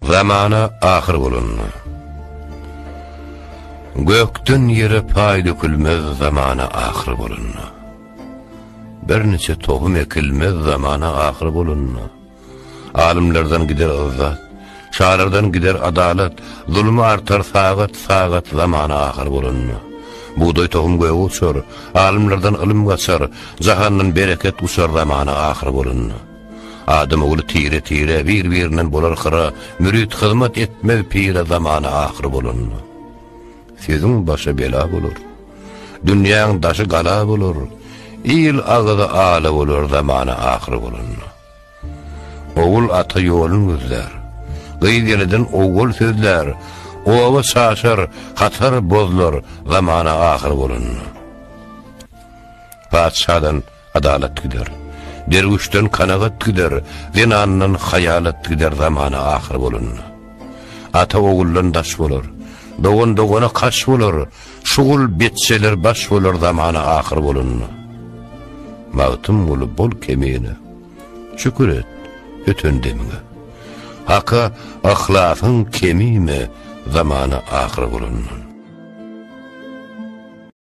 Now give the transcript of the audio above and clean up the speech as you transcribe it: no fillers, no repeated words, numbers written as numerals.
zamana ahir bolunna. Gökten yere pay dökülmez zamana ahir bolunna. Bir neçe tohum ekilmez zamana ahir bolunna. Alimlerden gider izzat, şairlerden gider adalet, zulmü artar sagat zamana ahir bolunna. Buğday tohum göğe uçar, alimlerden ilim kaçar, zahandan bereket uçar zamana ahir bolunna. Adam oğlu tire bir-birinden bolar xıra, mürid hizmet etmez pire zamana ahir bolunna. Sizin başa bela bolur, dünyanın daşı gala bolur, il ağıda ala bolur zamana ahir bolunna. Oğul ata yolun gözler, gıyd yeriden oğul sözler, ova şaşar, hatar bozlar zamana ahir bolunna. Padişadan adalet gider, dervişten kanagat gider, zinandan hayalet gider zamana ahir bolunna. Ata oğullan daş bolur, doğuna kaç bolur, şugul betseler baş bolur zamana ahir bolunna. Mağtım bolu bol kemine, şükür et, ötündemine. Haka ahlafın kemime zamana ahir bolunna.